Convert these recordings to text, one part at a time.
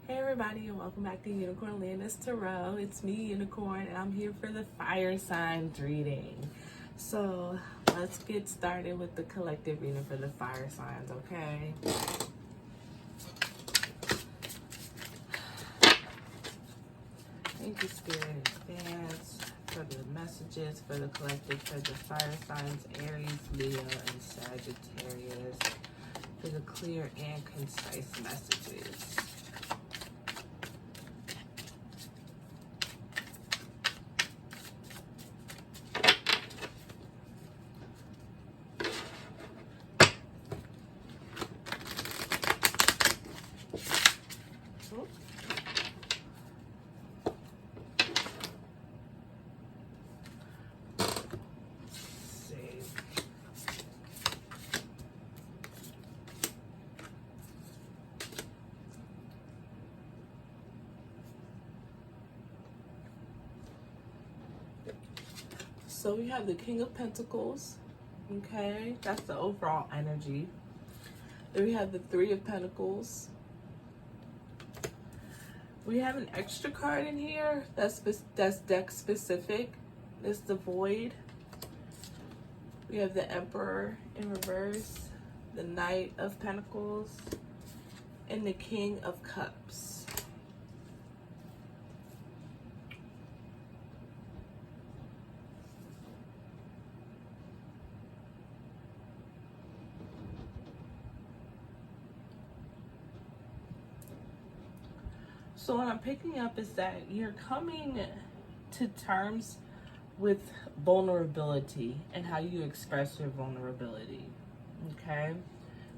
Hey everybody, and welcome back to Unicorn Leoness Tarot. It's me, Unicorn, and I'm here for the fire signs reading. So let's get started with the collective reading for the fire signs, okay? Thank you, Spirit, in advance for the messages for the collective for the fire signs, Aries, Leo, and Sagittarius, for the clear and concise messages. So we have the King of Pentacles, okay? That's the overall energy. Then we have the Three of Pentacles. We have an extra card in here that's deck specific. It's the Void. We have the Emperor in reverse, the Knight of Pentacles, and the King of Cups. So what I'm picking up is that you're coming to terms with vulnerability and how you express your vulnerability, okay?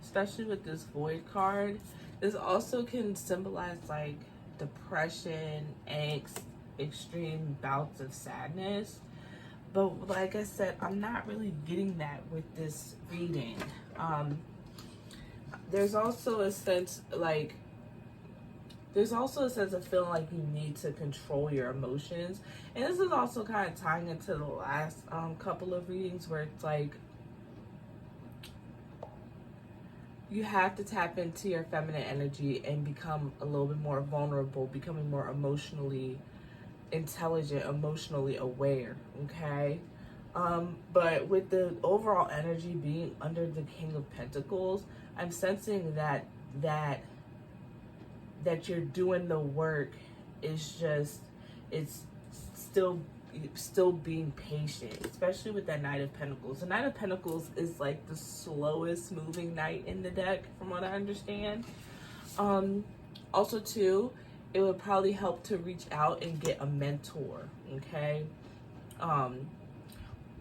Especially with this Void card. This also can symbolize like depression, angst, extreme bouts of sadness. But like I said, I'm not really getting that with this reading. There's also a sense of feeling like you need to control your emotions. And this is also kind of tying into the last couple of readings where it's like you have to tap into your feminine energy and become a little bit more vulnerable, becoming more emotionally intelligent, emotionally aware, okay? But with the overall energy being under the King of Pentacles, I'm sensing that you're doing the work. It's still being patient, especially with that Knight of Pentacles. The Knight of Pentacles is like the slowest moving knight in the deck, from what I understand. Also too, it would probably help to reach out and get a mentor, okay?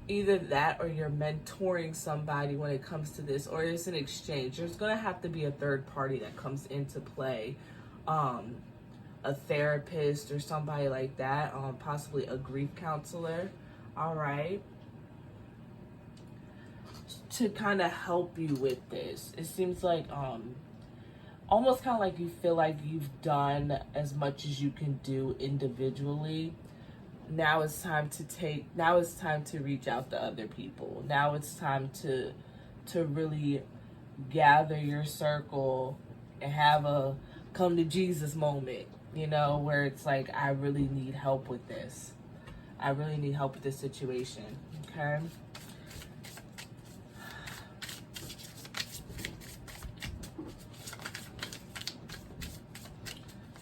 Either that or you're mentoring somebody when it comes to this, or it's an exchange. There's gonna have to be a third party that comes into play. A therapist or somebody like that, possibly a grief counselor, all right, to kind of help you with this. It seems like almost kind of like you feel like you've done as much as you can do individually. Now it's time to reach out to other people. Now it's time to really gather your circle and have a come to Jesus moment, you know, where it's like, I really need help with this. I really need help with this situation, okay?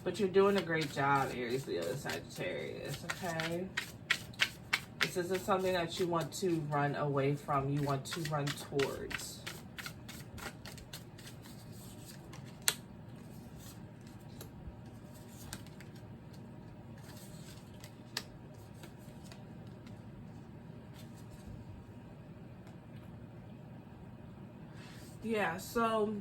But you're doing a great job, Aries, Leo, and Sagittarius, okay? This isn't something that you want to run away from. You want to run towards. Yeah, so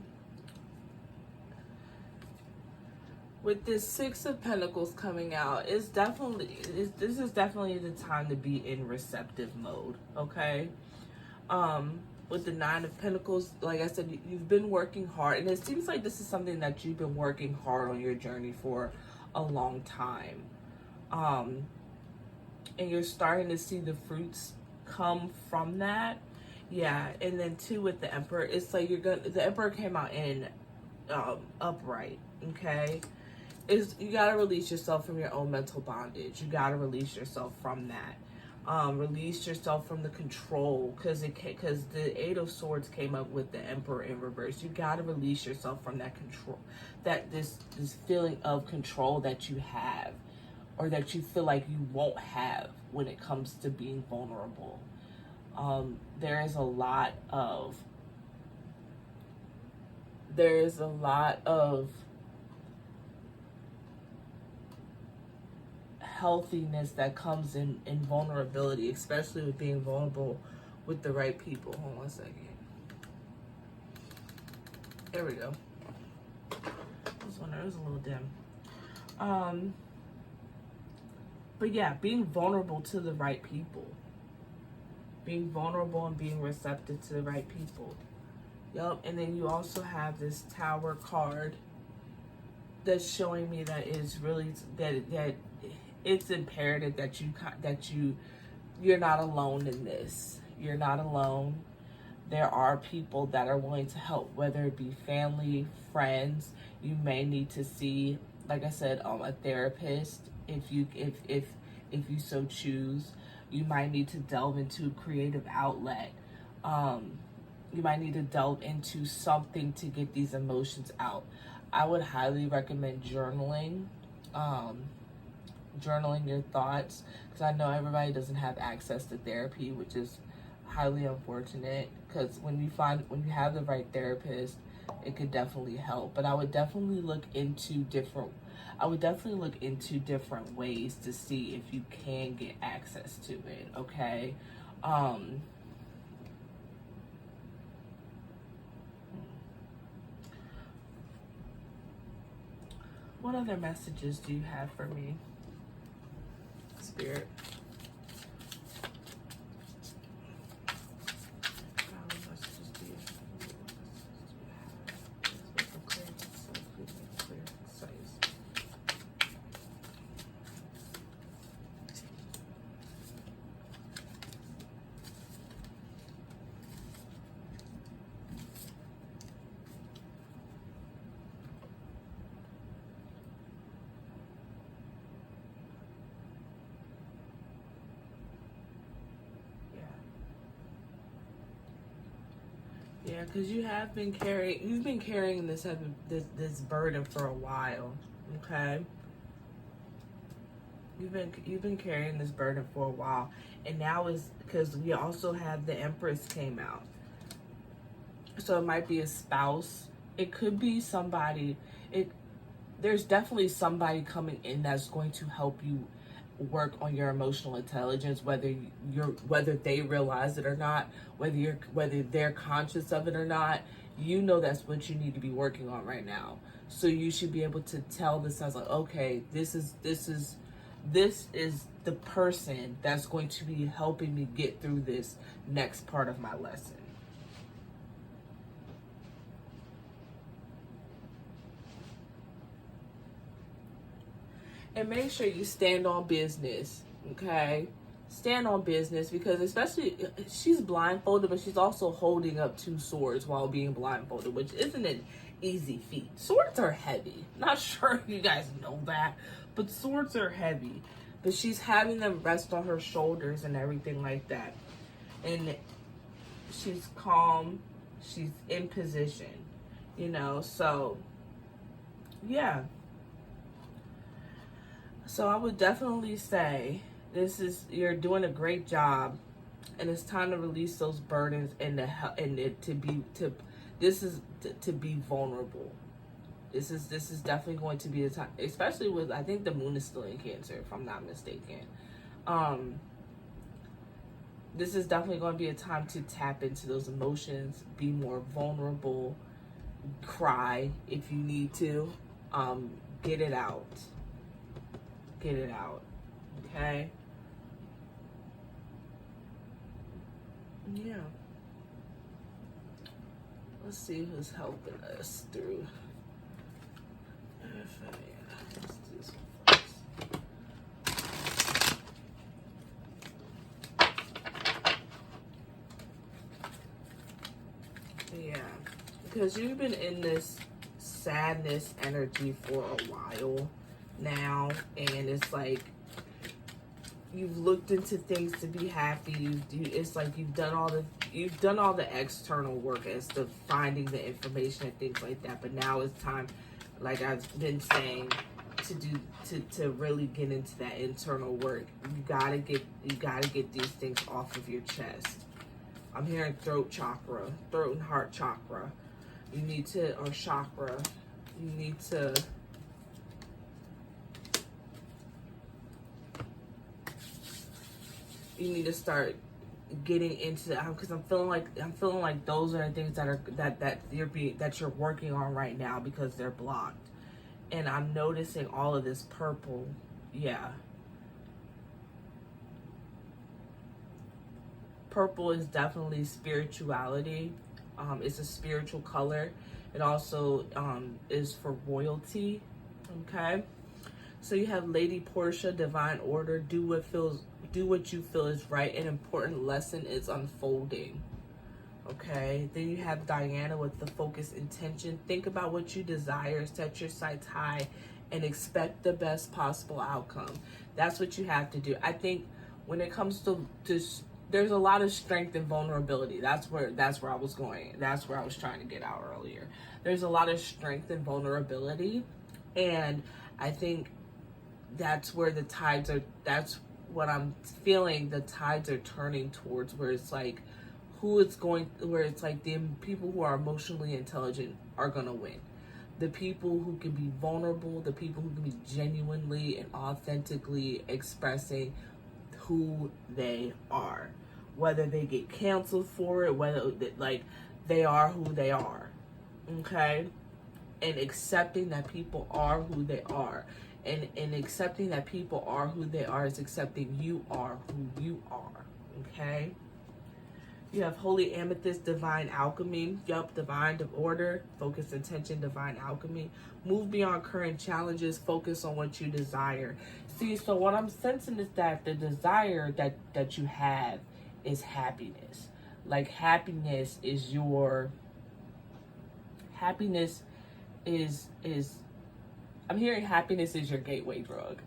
with this Six of Pentacles coming out, this is definitely the time to be in receptive mode, okay? With the Nine of Pentacles, like I said, you've been working hard, and it seems like this is something that you've been working hard on your journey for a long time. And you're starting to see the fruits come from that. Yeah, and then too with the Emperor, it's like the Emperor came out in upright, okay? is you got to release yourself from your own mental bondage. You got to release yourself from that. Release yourself from the control, because the Eight of Swords came up with the Emperor in reverse. You got to release yourself from that control, that this feeling of control that you have, or that you feel like you won't have when it comes to being vulnerable. There is a lot of healthiness that comes in vulnerability, especially with being vulnerable with the right people. Hold on one second. There we go. This one is a little dim. But yeah, being vulnerable to the right people. Being vulnerable and being receptive to the right people. Yup. And then you also have this Tower card that's showing me that it's really that it's imperative that you're not alone in this. You're not alone. There are people that are willing to help, whether it be family, friends. You may need to see, like I said, a therapist if you so choose. You might need to delve into a creative outlet. You might need to delve into something to get these emotions out. I would highly recommend journaling. Journaling your thoughts, because I know everybody doesn't have access to therapy, which is highly unfortunate, because when you have the right therapist, it could definitely help. But I would definitely look into different ways to see if you can get access to it. Okay. What other messages do you have for me, Spirit? Yeah, because you've been carrying this burden for a while. Okay, you've been carrying this burden for a while, and now is because we also have the Empress came out, so it might be a spouse. It could be somebody. There's definitely somebody coming in that's going to help you work on your emotional intelligence, whether they realize it or not, whether they're conscious of it or not. You know that's what you need to be working on right now. So you should be able to tell this as like, okay, this is the person that's going to be helping me get through this next part of my lesson. And make sure you stand on business, okay? Stand on business, because especially she's blindfolded, but she's also holding up two swords while being blindfolded, which isn't an easy feat. Swords are heavy. Not sure if you guys know that, but swords are heavy. But she's having them rest on her shoulders and everything like that. And she's calm. She's in position, so yeah. So I would definitely say you're doing a great job, and it's time to release those burdens to be vulnerable. This is definitely going to be a time, especially with, I think the moon is still in Cancer, if I'm not mistaken. This is definitely going to be a time to tap into those emotions, be more vulnerable, cry if you need to, get it out. Get it out, okay? Yeah. Let's see who's helping us through. Let's do this one first. Yeah, because you've been in this sadness energy for a while now, and it's like you've looked into things to be happy. It's like you've done all the external work as to finding the information and things like that. But now it's time, like I've been saying, to really get into that internal work. You gotta get these things off of your chest. I'm hearing throat chakra, throat and heart chakra. You need to, or chakra. You need to. You need to start getting into that, because I'm feeling like those are the things that you're working on right now because they're blocked. And I'm noticing all of this purple. Yeah. Purple is definitely spirituality. It's a spiritual color. It also is for royalty. Okay. So you have Lady Portia, divine order. Do what you feel is right. An important lesson is unfolding. Okay. Then you have Diana with the focused intention. Think about what you desire. Set your sights high and expect the best possible outcome. That's what you have to do. I think when it comes to there's a lot of strength and vulnerability. That's where I was going. That's where I was trying to get out earlier. There's a lot of strength and vulnerability. And I think that's where the tides are. That's what I'm feeling. The tides are turning towards, where it's like where it's like the people who are emotionally intelligent are going to win. The people who can be vulnerable, the people who can be genuinely and authentically expressing who they are, whether they get canceled for it, whether like they are who they are. Okay. And accepting that people are who they are. And accepting that people are who they are is accepting you are who you are. Okay. You have Holy Amethyst, divine alchemy. Yup, divine order, focus, intention, divine alchemy. Move beyond current challenges. Focus on what you desire. See, so what I'm sensing is that the desire that you have is happiness. Like happiness is I'm hearing happiness is your gateway drug.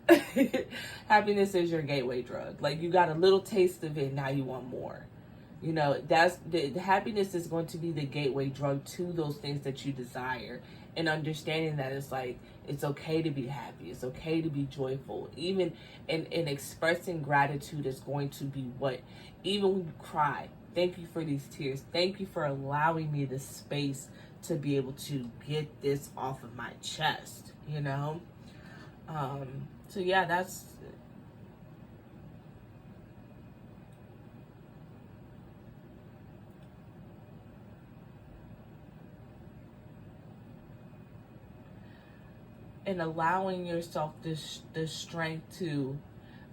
Happiness is your gateway drug. Like you got a little taste of it, now you want more. You know, that's the happiness is going to be the gateway drug to those things that you desire. And understanding that it's like, it's okay to be happy. It's okay to be joyful. Even in expressing gratitude is going to be what, even when you cry, thank you for these tears. Thank you for allowing me the space to be able to get this off of my chest, you know? So yeah, that's, and allowing yourself this strength to,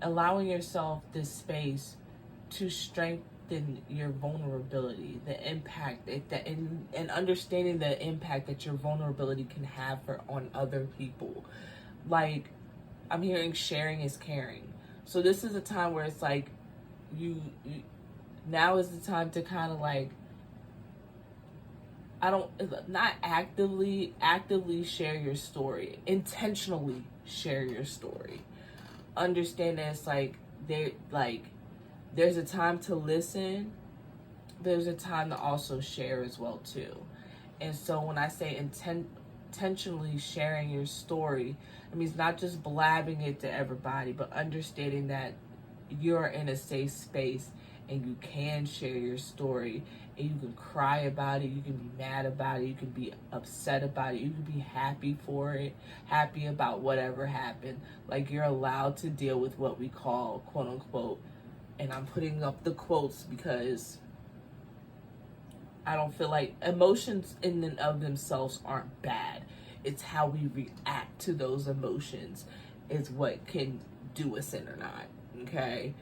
allowing yourself this space to strengthen your vulnerability, the impact that, and understanding the impact that your vulnerability can have on other people. Like I'm hearing sharing is caring. So this is a time where it's like you now is the time to kind of like, not actively share your story, intentionally share your story. Understand that it's like there's a time to listen, there's a time to also share as well too. And so when I say intentionally sharing your story, it means not just blabbing it to everybody, but understanding that you're in a safe space and you can share your story, and you can cry about it, you can be mad about it, you can be upset about it, you can be happy for it, happy about whatever happened. Like you're allowed to deal with what we call, quote unquote, and I'm putting up the quotes because I don't feel like emotions in and of themselves aren't bad. It's how we react to those emotions is what can do us in or not. Okay.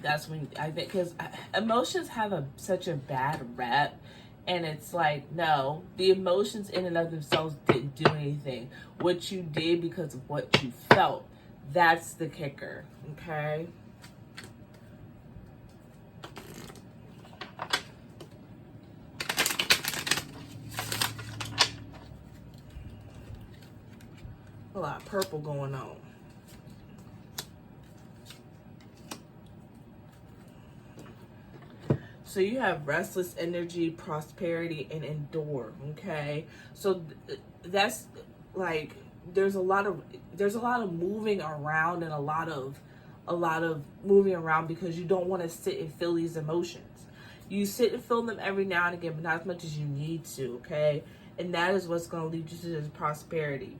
That's when I think, because emotions have such a bad rep, and it's like, no, the emotions in and of themselves didn't do anything. What you did because of what you felt, that's the kicker. Okay. A lot of purple going on. So you have restless energy, prosperity, and endure. Okay, so that's like there's a lot of moving around and a lot of moving around because you don't want to sit and feel these emotions. You sit and feel them every now and again, but not as much as you need to. Okay, and that is what's going to lead you to this prosperity.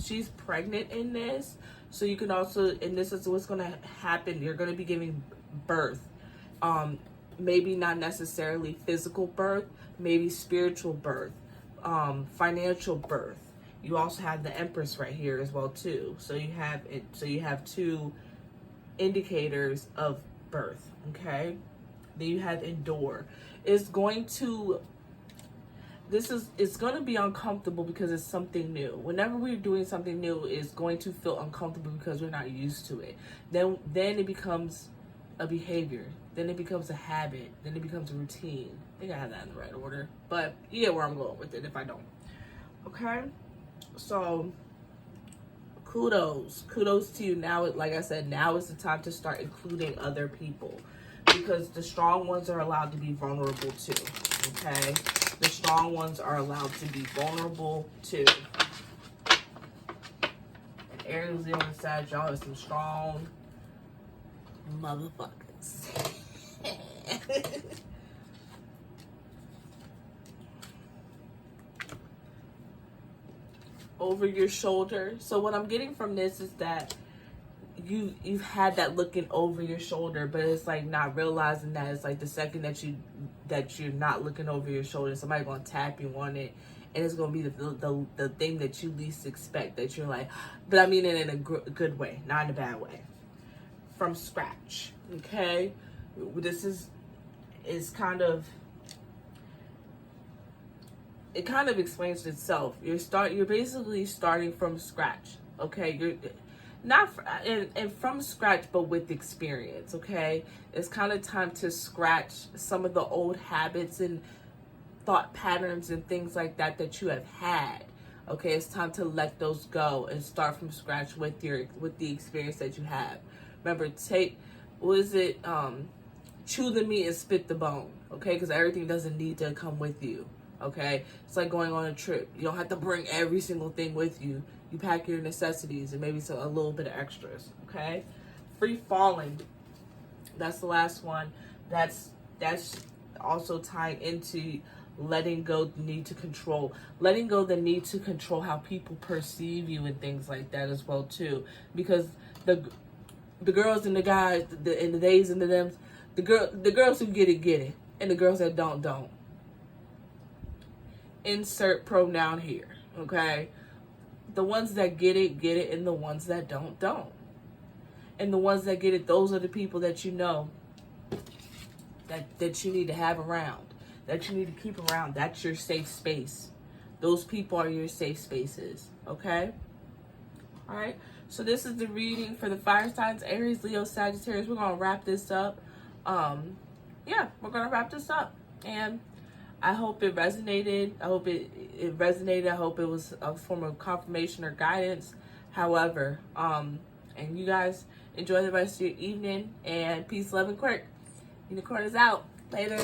She's pregnant in this, so you can also, and this is what's going to happen. You're going to be giving birth. Maybe not necessarily physical birth, maybe spiritual birth, financial birth. You also have the Empress right here as well too. So you have it. So you have two indicators of birth. Okay. Then you have endure. It's going to be uncomfortable because it's something new. Whenever we're doing something new, it's going to feel uncomfortable because we're not used to it. Then it becomes a behavior. Then it becomes a habit. Then it becomes a routine. I think I have that in the right order. But you get where I'm going with it if I don't. Okay? So, kudos. Kudos to you. Now, like I said, now is the time to start including other people. Because the strong ones are allowed to be vulnerable too. Okay? The strong ones are allowed to be vulnerable too. And Aries, Leo, and Sag, y'all are some strong motherfuckers. Over your shoulder. So what I'm getting from this is that you've had that looking over your shoulder, but it's like not realizing that it's like the second that you're not looking over your shoulder, somebody's gonna tap you on it, and it's gonna be the thing that you least expect, that you're like, but I mean it in a good way, not in a bad way. From scratch. Okay, this is kind of, it kind of explains itself. You're basically starting from scratch. Okay, you're not and from scratch, but with experience. Okay, it's kind of time to scratch some of the old habits and thought patterns and things like that you have had. Okay, it's time to let those go and start from scratch with the experience that you have. Remember, chew the meat and spit the bone, okay? Because everything doesn't need to come with you, okay? It's like going on a trip. You don't have to bring every single thing with you. You pack your necessities and maybe a little bit of extras, okay? Free falling. That's the last one. That's also tied into letting go the need to control. Letting go the need to control how people perceive you and things like that as well, too. Because the girls and the guys, and the theys and the thems, the girls who get it, and the girls that don't. Insert pronoun here, okay? The ones that get it, and the ones that don't. And the ones that get it, those are the people that you know that you need to have around, that you need to keep around. That's your safe space. Those people are your safe spaces, okay? All right. So this is the reading for the fire signs, Aries, Leo, Sagittarius. We're going to wrap this up. Yeah, we're going to wrap this up. And I hope it resonated. I hope it resonated. I hope it was a form of confirmation or guidance. However, and you guys enjoy the rest of your evening. And peace, love, and quirk. Unicorn is out. Later.